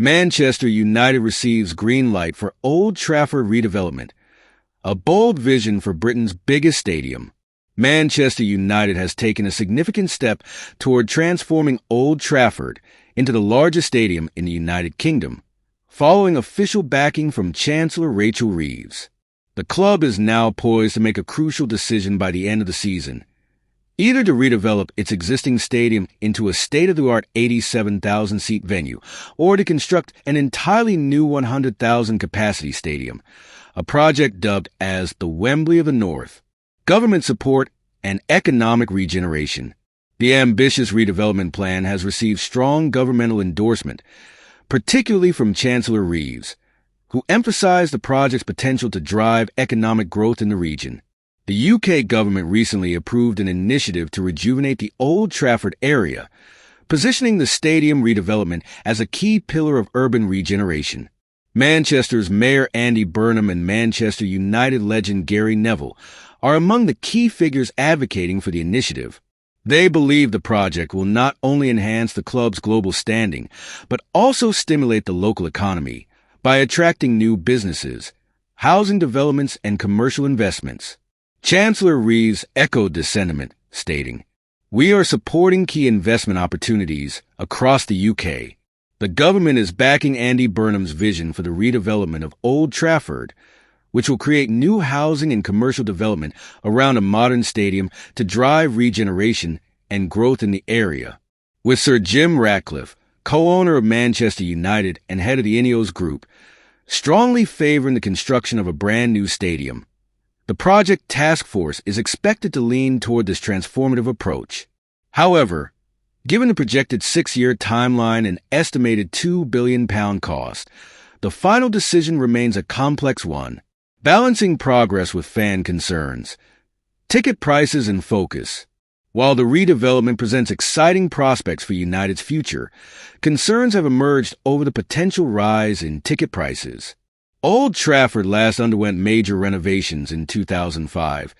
Manchester United receives green light for Old Trafford redevelopment, a bold vision for Britain's biggest stadium. Manchester United has taken a significant step toward transforming Old Trafford into the largest stadium in the United Kingdom, following official backing from Chancellor Rachel Reeves. The club is now poised to make a crucial decision by the end of the season, either to redevelop its existing stadium into a state-of-the-art 87,000-seat venue, or to construct an entirely new 100,000-capacity stadium, a project dubbed as the Wembley of the North. Government support and economic regeneration. The ambitious redevelopment plan has received strong governmental endorsement, particularly from Chancellor Reeves, who emphasized the project's potential to drive economic growth in the region. The UK government recently approved an initiative to rejuvenate the Old Trafford area, positioning the stadium redevelopment as a key pillar of urban regeneration. Manchester's Mayor Andy Burnham and Manchester United legend Gary Neville are among the key figures advocating for the initiative. They believe the project will not only enhance the club's global standing, but also stimulate the local economy by attracting new businesses, housing developments, and commercial investments. Chancellor Reeves echoed this sentiment, stating, "We are supporting key investment opportunities across the UK. The government is backing Andy Burnham's vision for the redevelopment of Old Trafford, which will create new housing and commercial development around a modern stadium to drive regeneration and growth in the area." With Sir Jim Ratcliffe, co-owner of Manchester United and head of the Ineos Group, strongly favoring the construction of a brand new stadium, the project task force is expected to lean toward this transformative approach. However, given the projected 6-year timeline and estimated £2 billion cost, the final decision remains a complex one, balancing progress with fan concerns, ticket prices, and focus. While the redevelopment presents exciting prospects for United's future, concerns have emerged over the potential rise in ticket prices. Old Trafford last underwent major renovations in 2005,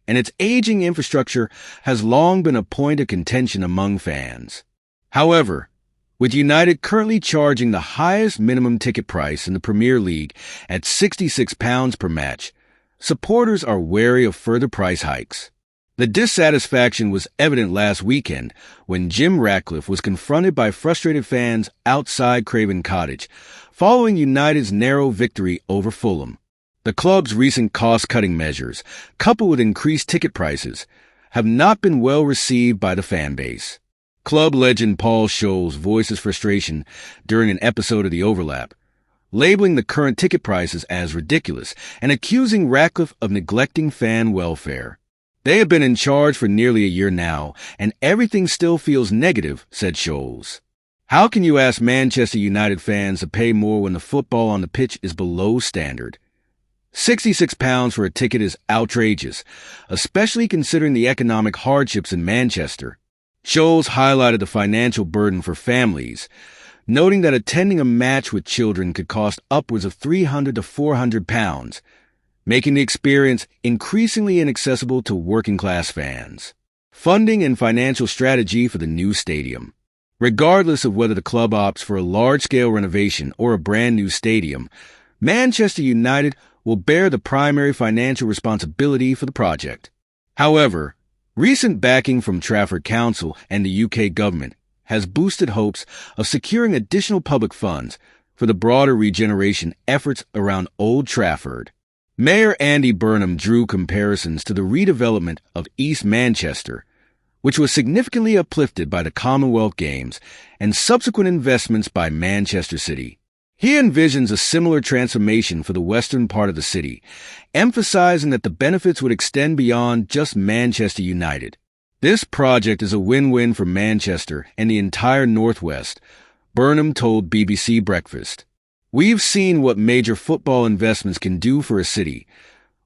and its aging infrastructure has long been a point of contention among fans. However, with United currently charging the highest minimum ticket price in the Premier League at £66 per match, supporters are wary of further price hikes. The dissatisfaction was evident last weekend when Jim Ratcliffe was confronted by frustrated fans outside Craven Cottage, following United's narrow victory over Fulham. The club's recent cost-cutting measures, coupled with increased ticket prices, have not been well received by the fan base. Club legend Paul Scholes voices frustration during an episode of The Overlap, labeling the current ticket prices as ridiculous and accusing Ratcliffe of neglecting fan welfare. "They have been in charge for nearly a year now, and everything still feels negative," said Scholes. "How can you ask Manchester United fans to pay more when the football on the pitch is below standard? £66 for a ticket is outrageous, especially considering the economic hardships in Manchester." Scholes highlighted the financial burden for families, noting that attending a match with children could cost upwards of £300 to £400, making the experience increasingly inaccessible to working-class fans. Funding and financial strategy for the new stadium. Regardless of whether the club opts for a large-scale renovation or a brand-new stadium, Manchester United will bear the primary financial responsibility for the project. However, recent backing from Trafford Council and the UK government has boosted hopes of securing additional public funds for the broader regeneration efforts around Old Trafford. Mayor Andy Burnham drew comparisons to the redevelopment of East Manchester, which was significantly uplifted by the Commonwealth Games and subsequent investments by Manchester City. He envisions a similar transformation for the western part of the city, emphasizing that the benefits would extend beyond just Manchester United. "This project is a win-win for Manchester and the entire Northwest," Burnham told BBC Breakfast. "We've seen what major football investments can do for a city.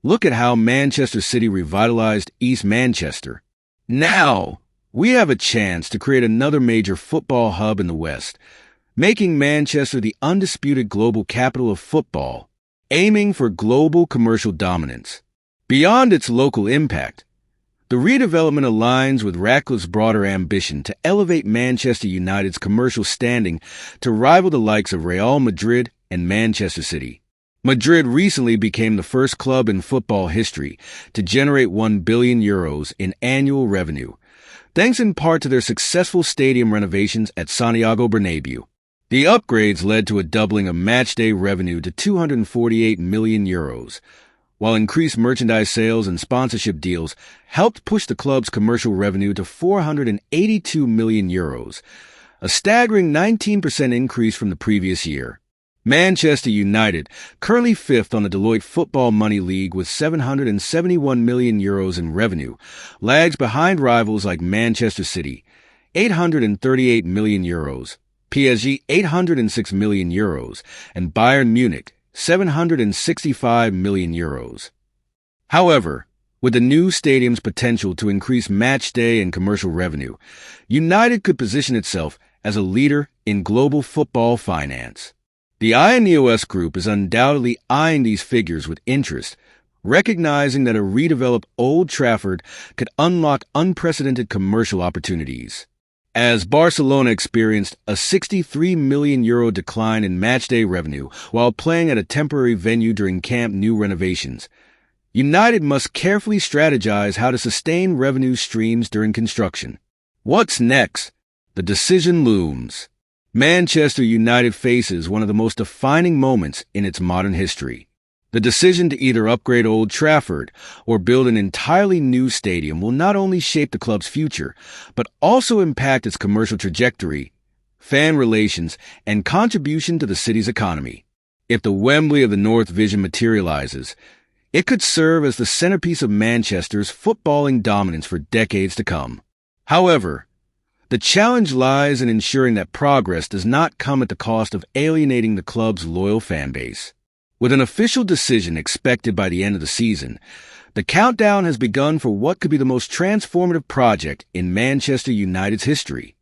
Look at how Manchester City revitalized East Manchester. Now, we have a chance to create another major football hub in the West, making Manchester the undisputed global capital of football, aiming for global commercial dominance. Beyond its local impact, The redevelopment aligns with Ratcliffe's broader ambition to elevate Manchester United's commercial standing to rival the likes of Real Madrid and Manchester City. Madrid recently became the first club in football history to generate €1 billion in annual revenue, thanks in part to their successful stadium renovations at Santiago Bernabeu. The upgrades led to a doubling of matchday revenue to €248 million, while increased merchandise sales and sponsorship deals helped push the club's commercial revenue to €482 million, a staggering 19% increase from the previous year. Manchester United, currently fifth on the Deloitte Football Money League with €771 million in revenue, lags behind rivals like Manchester City, €838 million, PSG €806 million, and Bayern Munich €765 million. However, with the new stadium's potential to increase matchday and commercial revenue, United could position itself as a leader in global football finance. The INEOS Group is undoubtedly eyeing these figures with interest, recognizing that a redeveloped Old Trafford could unlock unprecedented commercial opportunities. As Barcelona experienced a €63 million decline in matchday revenue while playing at a temporary venue during Camp Nou renovations, United must carefully strategize how to sustain revenue streams during construction. What's next? The decision looms. Manchester United faces one of the most defining moments in its modern history. The decision to either upgrade Old Trafford or build an entirely new stadium will not only shape the club's future, but also impact its commercial trajectory, fan relations, and contribution to the city's economy. If the Wembley of the North vision materializes, it could serve as the centerpiece of Manchester's footballing dominance for decades to come. However, the challenge lies in ensuring that progress does not come at the cost of alienating the club's loyal fan base. With an official decision expected by the end of the season, the countdown has begun for what could be the most transformative project in Manchester United's history.